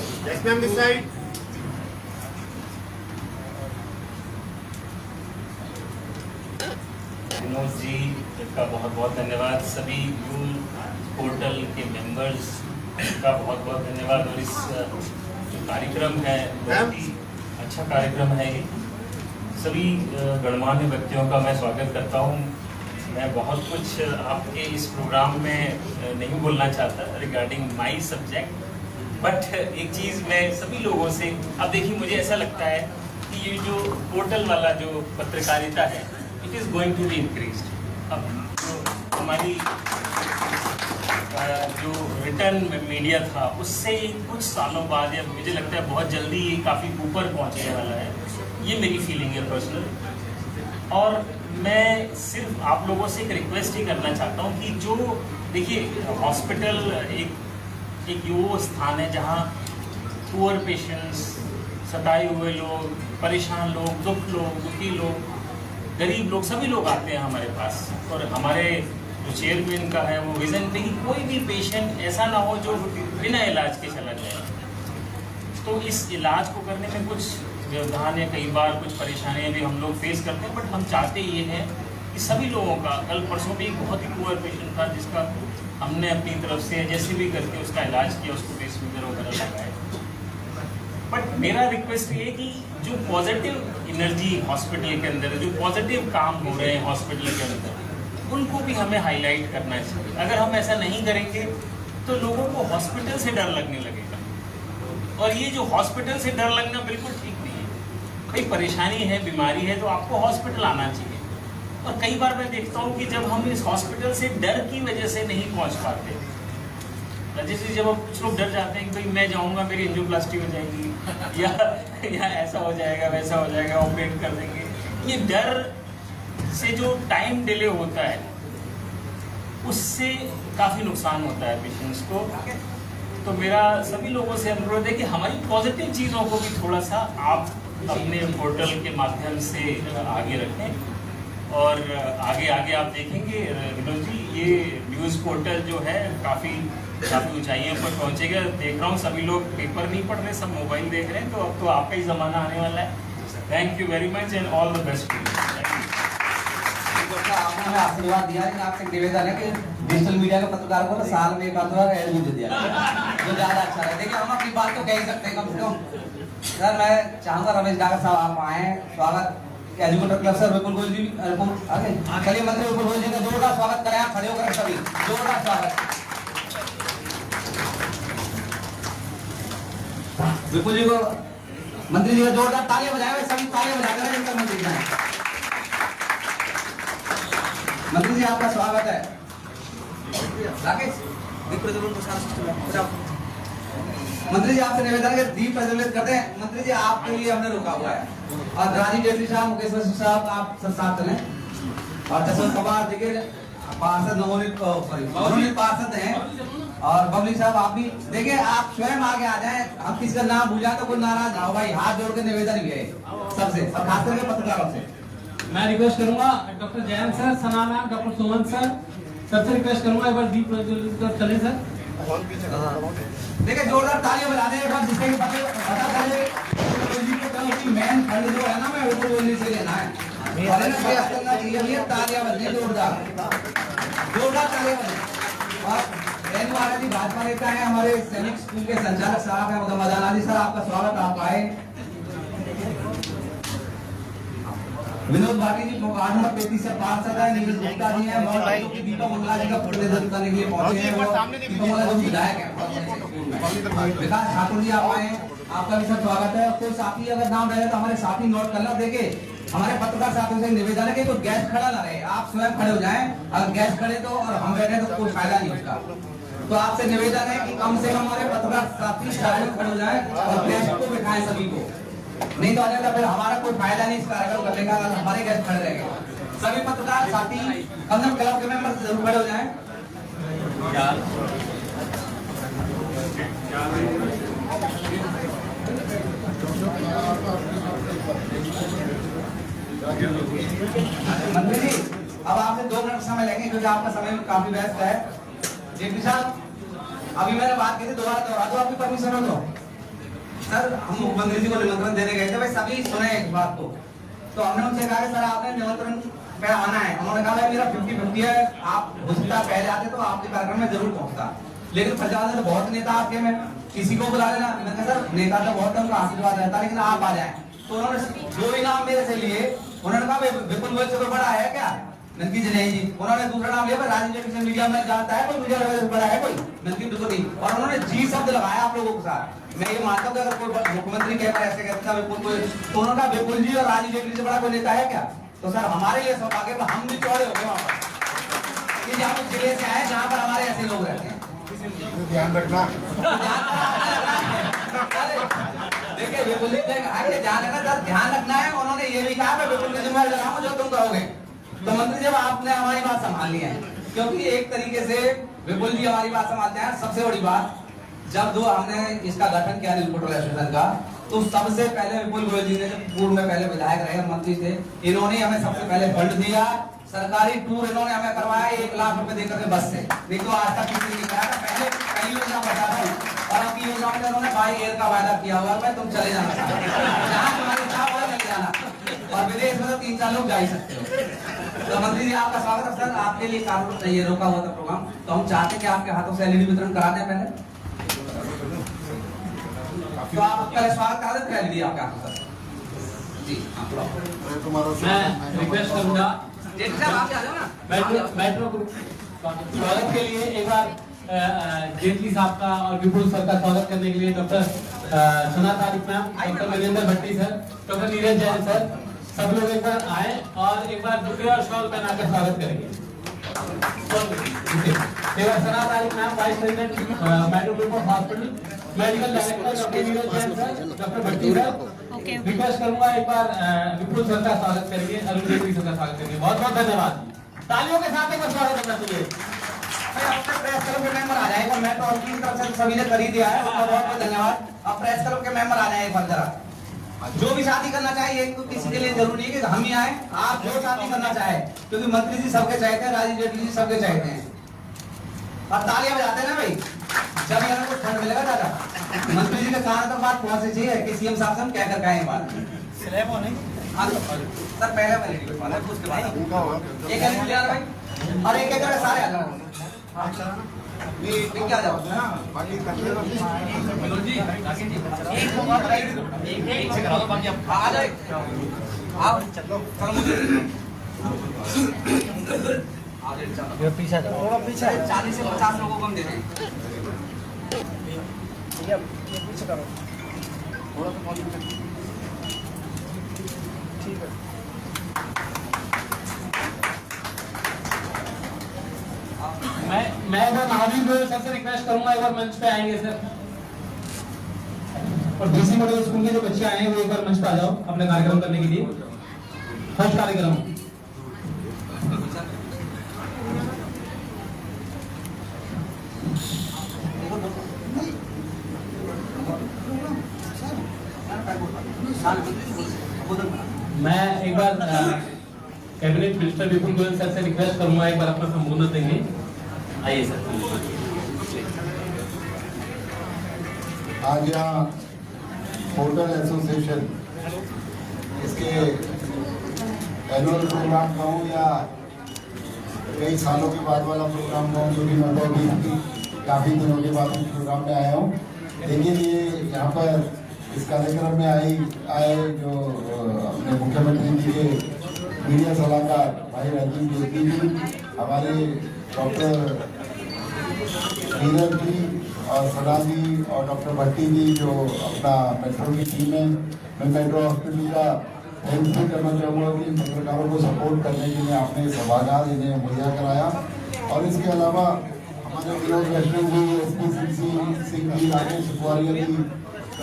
Vinod ji का बहुत बहुत धन्यवाद, सभी न्यूज़ पोर्टल के मेंबर्स का बहुत बहुत धन्यवाद। और इस जो कार्यक्रम है बहुत ही अच्छा कार्यक्रम है। ये सभी गणमान्य व्यक्तियों का मैं स्वागत करता हूँ। मैं बहुत कुछ आपके इस प्रोग्राम में नहीं बोलना चाहता रिगार्डिंग माय सब्जेक्ट, बट एक चीज़ मैं सभी लोगों से, अब देखिए मुझे ऐसा लगता है कि ये जो पोर्टल वाला जो पत्रकारिता है, it is going to be increased. अब जो हमारी जो रिटर्न मीडिया था उससे कुछ सालों बाद, या मुझे लगता है बहुत जल्दी ये काफ़ी ऊपर पहुंचने वाला है, ये मेरी फीलिंग है पर्सनल। और मैं सिर्फ आप लोगों से एक रिक्वेस्ट ही करना चाहता हूँ कि जो देखिए हॉस्पिटल एक वो स्थान है जहाँ पुअर पेशेंट्स, सताए हुए लोग, परेशान लोग, दुखी लोग, गरीब लोग, सभी लोग आते हैं हमारे पास। और हमारे जो चेयरमैन का है वो विजन पे कि कोई भी पेशेंट ऐसा ना हो जो बिना इलाज के चला जाए। तो इस इलाज को करने में कुछ व्यवधान या कई बार कुछ परेशानियां भी हम लोग फेस करते हैं, बट हम चाहते ये हैं कि सभी लोगों का, कल परसों भी एक बहुत ही पुअर पेशेंट था जिसका हमने अपनी तरफ से जैसे भी करके उसका इलाज किया, उसको पेसमेकर वगैरह लगाए। बट मेरा रिक्वेस्ट ये कि जो पॉजिटिव एनर्जी हॉस्पिटल के अंदर है, जो पॉजिटिव काम हो रहे हैं हॉस्पिटल के अंदर, उनको भी हमें हाईलाइट करना चाहिए। अगर हम ऐसा नहीं करेंगे तो लोगों को हॉस्पिटल से डर लगने लगेगा, और ये जो हॉस्पिटल से डर लगना बिल्कुल ठीक नहीं है। कोई परेशानी है, बीमारी है, तो आपको हॉस्पिटल आना चाहिए। और कई बार मैं देखता हूँ कि जब हम इस हॉस्पिटल से डर की वजह से नहीं पहुँच पाते, जैसे जब कुछ लोग डर जाते हैं कि भाई मैं जाऊँगा मेरी एंजियोप्लास्टी हो जाएगी या ऐसा हो जाएगा, वैसा हो जाएगा, ऑपरेट कर देंगे, ये डर से जो टाइम डिले होता है उससे काफ़ी नुकसान होता है पेशेंट्स को। तो मेरा सभी लोगों से अनुरोध है कि हमारी पॉजिटिव चीज़ों को भी थोड़ा सा आप अपने पोर्टल के माध्यम से आगे रखें। और आगे आप देखेंगे विनोद जी, ये न्यूज़ पोर्टल जो है काफ़ी ऊंचाइयों पर पहुंचेगा। देख रहा हूँ सभी लोग पेपर नहीं पढ़ रहे, सब मोबाइल देख रहे हैं, तो अब तो आपका ही ज़माना आने वाला है। Thank you very much and all the best. आपने हमें आशीर्वाद दिया है, आपसे निवेदन है कि डिजिटल मीडिया के पत्रकार को साल में एक बार एड मुझे दिया जो ज्यादा अच्छा है। देखिए हम अपनी बात तो कह ही सकते हैं कम से कम। सर मैं चाहूंगा रमेश डागर साहब आप आए, स्वागत educator club sir Vipul Goyal जी आगे चलिए, मंत्री विपुल गोयल जी का जोरदार स्वागत करें, आप खड़े होकर सभी जोरदार स्वागत। विपुल जी को, मंत्री जी का जोरदार तालियां बजाए, सभी तालियां बजा कर मंत्री जी। मंत्री जी आपका स्वागत है। राकेश मंत्री जी आपसे निवेदन है दीप प्रज्वलित करते हैं। मंत्री जी आपके लिए हमने रुका हुआ है, और राजीव जेटली साहब, मुकेश वशिष्ठ साहब आप सब साथ चलें, और जसवंत कुमार देखिए पार्षद नवोनीत पार्षद हैं, और बबली साहब आप भी देखिए, आप स्वयं आगे आ जाएं। हम किसी का नाम भूल जाए तो कोई नाराज ना हो भाई, हाथ जोड़ के निवेदन भी है सबसे, और खास करके पत्रकारों से। मैं रिक्वेस्ट करूंगा डॉक्टर जयंत सर, सना मैम, डॉक्टर सुमन सर, सबसे रिक्वेस्ट करूंगा एक बार दीप प्रज्वलित चले सर। देखिए जोरदार तालियां बजा दें एक बार, जिससे पता चले कि मेन फंड जो है ना मैं बिल्कुल जल्दी से लेना है, प्रयास करना चाहिए। तालियां बजने जोरदार तालियां बजें। और एन महाराज जी भाजपा नेता है, हमारे सैनिक स्कूल के संचालक साहब हैं मदाना जी, सर आपका स्वागत, आप आए। विनोद भाटी जी वार्ड नंबर 33 से पार्षद है, नीरज गुप्ता जी हैं, दीपक मंगला जी का प्रतिनिधित्व करने के लिए पहुंचे हैं, दीपक मंगला जी विधायक हैं, विकास ठाकुर जी आप आए, आपका भी सर स्वागत है। कोई साथी अगर नाम रहे तो हमारे साथी नोट कर लो, देखे हमारे पत्रकार साथियों से निवेदन है कि कोई गैस खड़ा ना रहे, आप स्वयं खड़े हो जाएं, अगर गैस खड़े तो और हम बैठे तो कोई फायदा नहीं उसका। तो आपसे निवेदन है कि कम से कम हमारे पत्रकार साथी स्टाइल खड़े हो जाएं और गैस को बिठाएं सभी को, नहीं तो आने का फिर हमारा कोई फायदा नहीं इस कार्यक्रम करने का, हमारे गैस खड़े रहेंगे। सभी पत्रकार साथी कदम क्लब के मेंबर जरूर खड़े हो जाएं। मंत्री जी अब आपसे 2 मिनट समय लेंगे क्योंकि आपका समय काफी व्यस्त है। जेपी साहब अभी मैंने बात की थी, दोबारा दोहरा दो, आपकी परमिशन हो तो। सर हम मुख्यमंत्री जी को निमंत्रण देने गए थे, भाई सभी सुने इस बात को, तो हमने उनसे कहा कि सर आपने निमंत्रण पे आना है, उन्होंने कहा भाई मेरा 50-50 है, आप हो सकता पहले आते तो आपके कार्यक्रम में जरूर पहुंचता, लेकिन प्रचार में बहुत नेता आपके में किसी को बुला लेना। मैंने कहा सर नेता तो बहुत है, उनका आशीर्वाद रहता है, लेकिन आप आ जाए। तो उन्होंने 2 इनाम मेरे से लिए, उन्होंने कहा विपुल गोयल से बड़ा है क्या, नंदकी जी नहीं जी। उन्होंने दूसरा नाम लिया राजनीतिक मीडिया में जाता है कोई, मीडिया में बड़ा है कोई, नंदकी बिल्कुल नहीं, और उन्होंने जी शब्द लगाया आप लोगों के साथ। मैं ये मानता हूँ कि अगर कोई मुख्यमंत्री कह रहा है ऐसे कहता है विपुल गोयल, तो उन्होंने कहा विपुल जी और राजीव जेटली से बड़ा कोई नेता है क्या। तो सर हमारे लिए सौभाग्य, हम भी चौड़े हो गए वहां पर कि आप जिले से आए जहाँ पर हमारे ऐसे लोग रहते हैं, ध्यान रखना। देखिए विपुल जी ध्यान रखना है, उन्होंने ये भी कहा मैं विपुल की जिम्मेदारी लगाऊंगा जो तुम कहोगे। तो मंत्री जब आपने हमारी बात संभाली है, क्योंकि एक तरीके से विपुल जी हमारी बात संभालते हैं। सबसे बड़ी बात, जब हमने इसका गठन किया नीलकोट एसोसिएशन का, तो सबसे पहले विपुल गोयल जी ने, जब पूर्व में पहले विधायक रहे, मंत्री थे, इन्होंने हमें सबसे पहले फंड दिया, सरकारी टूर इन्होंने हमें करवाया 1 लाख रुपए देकर के बस से, नहीं तो आज तक किसी नहीं कराया। पहले कई योजना बता था और आपकी योजना में उन्होंने बाई एयर का वायदा किया हुआ है, तुम चले जाना जहाँ तुम्हारी इच्छा हो चले जाना, और विदेश में तो 3-4 लोग जा ही सकते हो। तो मंत्री जी आपका स्वागत है सर, आपके लिए कानून ये रोका हुआ था प्रोग्राम, तो हम चाहते हैं कि आपके हाथों से एलईडी वितरण करा दें पहले, तो आप पहले स्वागत करा दें, एलईडी आपके हाथों से जी। मैं रिक्वेस्ट करूंगा मेट्रो ग्रुप स्वागत के लिए एक बार जेटली साहब का और विपुल सर का स्वागत करने के लिए doctor Sana Tariq ma'am, doctor Mahendra Bhatti sir, doctor Neeraj Jain sir, सब लोग एक बार आए और एक बार दुपहिया और शॉल पहनाकर स्वागत करेंगे। एक बार Sana Tariq ma'am, vice president Metro group of hospital, medical director doctor Neeraj Jain sir, doctor Bhatti sir, request करूंगा एक बार विपुल सर का स्वागत करेंगे, अरुण जेटली सर का स्वागत करेंगे। बहुत बहुत धन्यवाद, तालियों के साथ एक बार स्वागत करना चाहिए। प्रेस क्लब के मेंबर आ जाएगा, मैं तो आपकी तरफ से सभी ने कर ही दिया है, बहुत बहुत धन्यवाद। अब प्रेस क्लब के मेंबर आ जाए एक बार जरा, जो भी शादी करना चाहिए, तो किसी के लिए जरूरी है कि हम ही आए, आप जो शादी करना चाहे, क्योंकि मंत्री जी सबके चाहते हैं, राजीव जेटली जी सबके चाहते हैं, और तालियां बजाते हैं ना भाई, जब मेरा कुछ फंड मिलेगा दादा। मंत्री जी के कान तक बात पहुंचनी चाहिए कि सीएम साहब से हम क्या कर पाए बात सर, पहले मैं उसके बाद एक भाई और एक सारे आ जाओ, क्या जाओ आ जाए आप पीछे थोड़ा पीछे 40 से 50 लोगों को हम दे दें, पीछे करो थोड़ा सा, ठीक है। मैं महावीर गोयल सर से रिक्वेस्ट करूंगा एक बार मंच पे आएंगे सर, और बीसी मॉडल स्कूल के जो बच्चे आए हैं वो एक बार मंच पे आ जाओ अपने कार्यक्रम करने के लिए, फर्स्ट कार्यक्रम। मैं एक बार cabinet minister Vipul Goyal sir से रिक्वेस्ट करूंगा एक बार अपना संबोधन देंगे। आइए सर। आज यहाँ होटल एसोसिएशन इसके एनुअल प्रोग्राम कहूँ या कई सालों के बाद वाला प्रोग्राम कहूँ, जो कि मतलब काफ़ी दिनों के बाद प्रोग्राम में आया हूँ, लेकिन ये यहाँ पर इस कार्यक्रम में आए जो अपने मुख्यमंत्री जी के मीडिया सलाहकार भाई राजीव जेटली जी, हमारे डॉक्टर नीरज जी और सदा जी और डॉक्टर भट्टी जी जो अपना मेट्रो की टीम है, मैं मेट्रो हॉस्पिटल का थैंक यू करना चाहूँगा कि पत्रकारों को सपोर्ट करने के लिए आपने सभागार इन्हें मुहैया कराया। और इसके अलावा हमारे विनोद वैष्णव जी, SP सिंह जी, राकेश कुमारिया जी,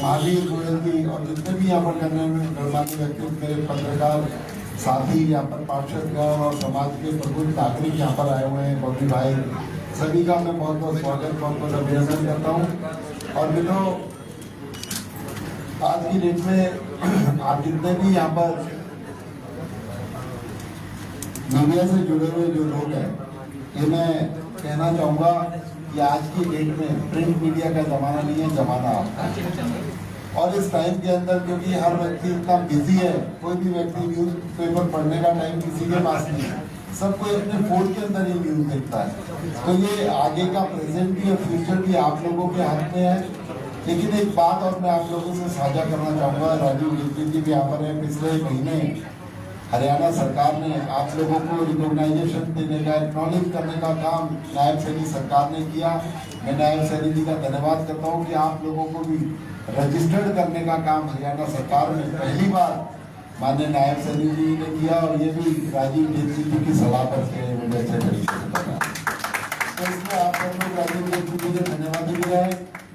महावीर गोयल जी और जितने भी यहाँ पर गणमान्य व्यक्ति मेरे पत्रकार साथी यहाँ पर पार्षदगण और समाज के प्रबुद्ध नागरिक यहाँ पर आए हुए हैं, बबली भाई, सभी का मैं बहुत बहुत स्वागत, बहुत बहुत अभिनंदन करता हूँ। और मित्रों, आज की डेट में आप जितने भी यहाँ पर मीडिया से जुड़े हुए जो लोग हैं, ये मैं कहना चाहूँगा कि आज की डेट में प्रिंट मीडिया का जमाना नहीं है, जमाना आपका है। और इस टाइम के अंदर क्योंकि हर व्यक्ति इतना बिजी है, कोई भी व्यक्ति न्यूज पेपर पढ़ने का टाइम किसी के पास नहीं है, सबको अपने फोन के अंदर ही न्यूज देखता है। तो ये आगे का प्रेजेंट भी और फ्यूचर भी आप लोगों के हाथ में है। लेकिन एक बात और मैं आप लोगों से साझा करना चाहूँगा, राजीव जेटली जी भी यहाँ पर है। पिछले महीने हरियाणा सरकार ने आप लोगों को रिकॉग्नाइजेशन देने का, एक्नॉलेज करने का काम नायब सैनी सरकार ने किया। मैं नायब सैनी जी का धन्यवाद करता हूँ कि आप लोगों को भी रजिस्टर्ड करने का काम हरियाणा सरकार में पहली बार माननीय नायब सैनी जी ने किया, और ये भी राजीव जेटली जी की सलाह पर मुझे अच्छे तरीके से बना। तो इसमें आप सब लोग राजीव जेटली जी को धन्यवाद भी दिया है,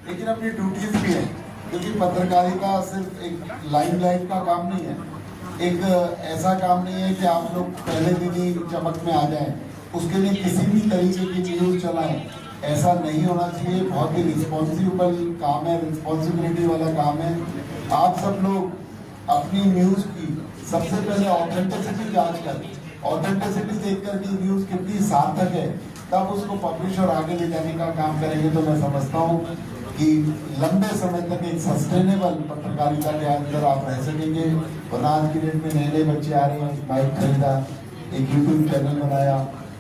लेकिन अपनी ड्यूटीज भी है, क्योंकि पत्रकारिता सिर्फ एक लाइमलाइट का काम नहीं है, एक ऐसा काम नहीं है कि आप लोग पहले दिन ही चमक में आ जाएं, उसके लिए किसी भी तरीके की न्यूज चलाएं, ऐसा नहीं होना चाहिए। बहुत ही रिस्पॉन्सिबल काम है, रिस्पॉन्सिबिलिटी वाला काम है। आप सब लोग अपनी न्यूज की सबसे पहले ऑथेंटिसिटी जांच करें, ऑथेंटिसिटी देखकर कि न्यूज कितनी सार्थक है, तब उसको पब्लिश और आगे ले जाने का काम करेंगे। तो मैं समझता हूँ कि लंबे समय तक एक सस्टेनेबल पत्रकारिता के अंदर आप रह सकेंगे। वरना आज की डेट में नए नए बच्चे आ रहे हैं, बाइक खरीदा, एक यूट्यूब चैनल बनाया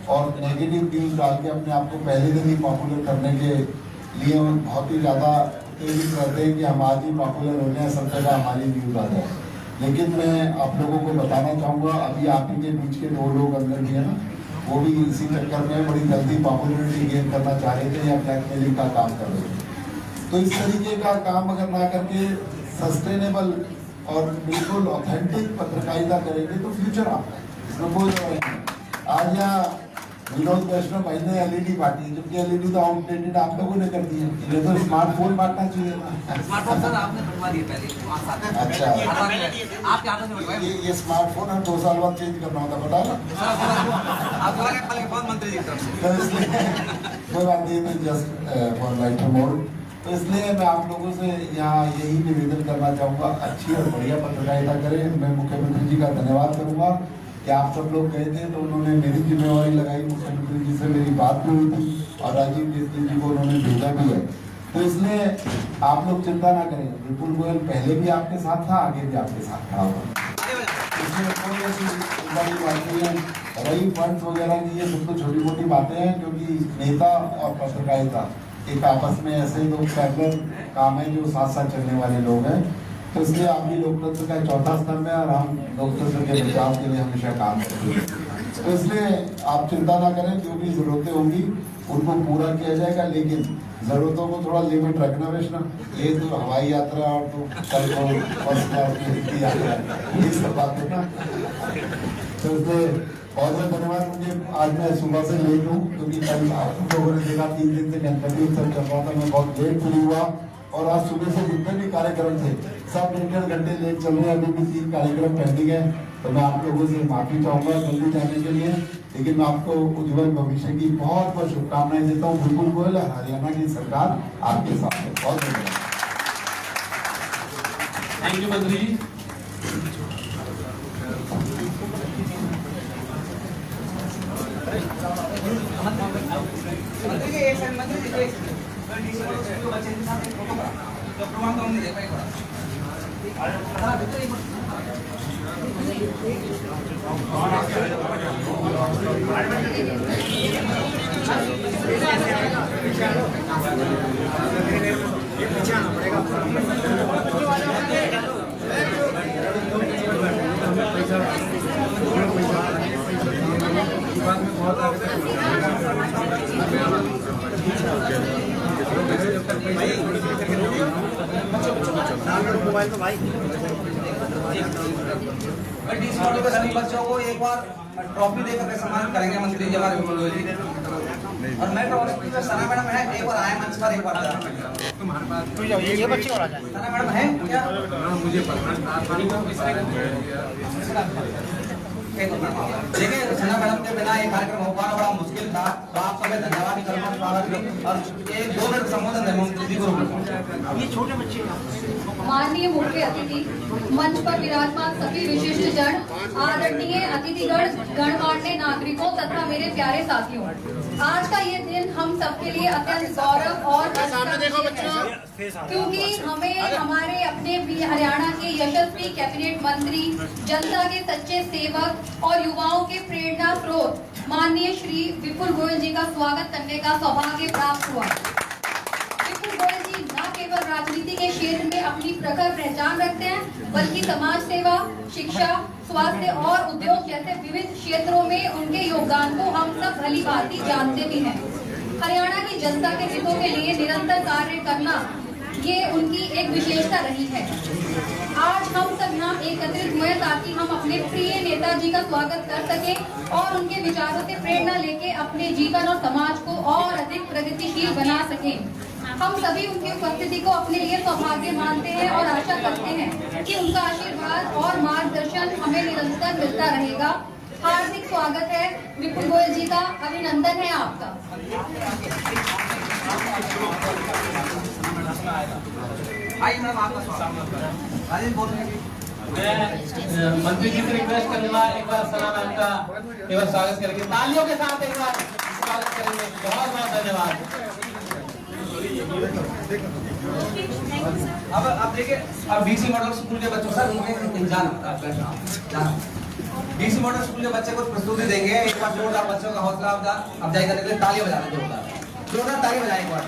और नेगेटिव न्यूज डाल के अपने आप को पहले दिन ही पॉपुलर करने के लिए बहुत ही ज़्यादा तेजी करते हैं कि हम आज ही पॉपुलर हो जाए, सब जगह हमारी न्यूज आ जाए। लेकिन मैं आप लोगों को बताना चाहूँगा, अभी आप ही के बीच के 2 लोग अंदर भी है ना, वो भी इसी चक्कर में बड़ी जल्दी पॉपुलरिटी गेन करना चाह रहे थे या ब्लैकमेलिंग का काम कर रहे थे। तो इस तरीके का काम अगर ना करके सस्टेनेबल और बिल्कुल ऑथेंटिक पत्रकारिता करेंगे तो फ्यूचर आपका है, इसमें कोई नहीं। आज यहाँ विनोद वैष्णव भाई ने LED बांटी, जबकि LED तो आउटडेटेड आप लोगों ने कर दी है। ये तो स्मार्टफोन बांटना चाहिए था। स्मार्टफोन सर आपने बनवा दिए पहले। अच्छा, आपके हाथों से बनवाए। ये स्मार्टफोन हम 2 साल बाद चेंज करना होता, पता ना आप कल मंत्री जी की तरफ से। तो इसलिए कोई बात नहीं, तो जस्ट फॉर लाइट मोड। तो इसलिए मैं आप लोगों से यहाँ यही निवेदन करना चाहूँगा, अच्छी और बढ़िया पत्रकारिता करें। मैं मुख्यमंत्री जी का धन्यवाद करूँगा कि आप सब लोग गए थे तो उन्होंने मेरी जिम्मेवारी लगाई, मुख्यमंत्री जी से मेरी बात भी हुई थी और राजीव जेटली जी को उन्होंने भेजा भी है। तो इसलिए आप लोग चिंता ना करें, विपुल गोयल पहले भी आपके साथ था, आगे भी आपके साथ खड़ा होगा। इसमें कोई ऐसी चिंता की बात नहीं है। रही फंड्स वगैरह की, ये सब तो छोटी मोटी बातें हैं, क्योंकि नेता और पत्रकारिता एक आपस में ऐसे लोग पैरेलल काम है जो साथ साथ चलने वाले लोग हैं। तो इसलिए आप भी लोकतंत्र का चौथा स्तंभ है और हम लोकतंत्र के बचाव के लिए हमेशा काम करते हैं। तो इसलिए आप चिंता ना करें, जो भी जरूरतें होंगी उनको पूरा किया जाएगा, लेकिन जरूरतों को थोड़ा लिमिट रखना वैष्णव। ये तो हवाई यात्रा और तो कल को फर्स्ट क्लास यात्रा, ये सब बातें ना। तो इसलिए बहुत बहुत धन्यवाद। मुझे आज मैं सुबह से लेट हूँ क्योंकि कल आप लोगों ने देखा 3 दिन से गणपति उत्सव चल रहा था, मैं बहुत लेट फ्री हुआ और आज सुबह से जितने भी कार्यक्रम थे सब 1.5 घंटे लेट चल रहे हैं। अभी भी 3 कार्यक्रम पेंडिंग है, तो मैं आप लोगों से माफी चाहूँगा जल्दी जाने के लिए, लेकिन मैं आपको उज्जवल भविष्य की बहुत बहुत शुभकामनाएं देता हूँ। विपुल गोयल, हरियाणा की सरकार आपके साथ है। बहुत धन्यवाद। थैंक यू मंत्री जी। मंत्री जी एक सेकंड, मंत्री जी एक बच्चे के साथ एक फोटो करा, तो प्रोग्राम तो हमने देखा ही पड़ा। मोबाइल तो भाई डीसी मॉडल के सभी बच्चों को एक बार ट्रॉफी देकर के सम्मानित करेंगे मंत्री जी हमारे विपुल गोयल जी। और मैं ट्रॉफी में सना मैडम है, एक बार आए मंच पर, एक बार ये बच्चे और आ जाए। सना मैडम है क्या? मुझे देखिए सना मैडम के बिना ये कार्यक्रम हो पाना बड़ा मुश्किल था, तो आप सभी धन्यवाद ही करूंगा स्वागत और एक 2 मिनट संबोधन है मंत्री जी को। ये छोटे बच्चे माननीय मुख्य अतिथि, मंच पर विराजमान सभी विशिष्ट जन, आदरणीय अतिथिगण, गणमान्य नागरिकों तथा मेरे प्यारे साथियों, आज का ये दिन हम सबके लिए अत्यंत गौरव और क्योंकि हमें हमारे अपने हरियाणा के यशस्वी कैबिनेट मंत्री, जनता के सच्चे सेवक और युवाओं के प्रेरणा स्रोत माननीय श्री विपुल गोयल जी का स्वागत करने का सौभाग्य प्राप्त हुआ। विपुल गोयल जी न केवल राजनीति के क्षेत्र में अपनी प्रखर पहचान रखते हैं, बल्कि समाज सेवा, शिक्षा, स्वास्थ्य और उद्योग जैसे विविध क्षेत्रों में उनके योगदान को हम सब भली भांति जानते भी हैं। हरियाणा की जनता के हितों के लिए निरंतर कार्य करना ये उनकी एक विशेषता रही है। आज हम सब यहाँ एकत्रित हुए ताकि हम अपने प्रिय नेताजी का स्वागत कर सकें और उनके विचारों से प्रेरणा लेके अपने जीवन और समाज को और अधिक प्रगतिशील बना सकें। हम सभी उनकी उपस्थिति को अपने लिए सौभाग्य मानते हैं और आशा करते हैं कि उनका आशीर्वाद और मार्गदर्शन हमें निरंतर मिलता रहेगा। हार्दिक स्वागत है विपुल गोयल जी का, अभिनंदन है आपका। आइए मैडम आपका स्वागत। राजेश बोल रहे हैं। मैं मंत्री जी से रिक्वेस्ट करूंगा एक बार सना मैम का एक बार स्वागत करेंगे, तालियों के साथ एक बार स्वागत करेंगे। बहुत बहुत धन्यवाद। अब देखिए, अब डीसी मॉडल स्कूल के बच्चों सर उनके डीसी मॉडल स्कूल के बच्चे को प्रस्तुति देंगे। एक बार जोरदार बच्चों का हौसला अफजाई करने के लिए ताली बजाना, जोरदार ताली बजाएं एक बार।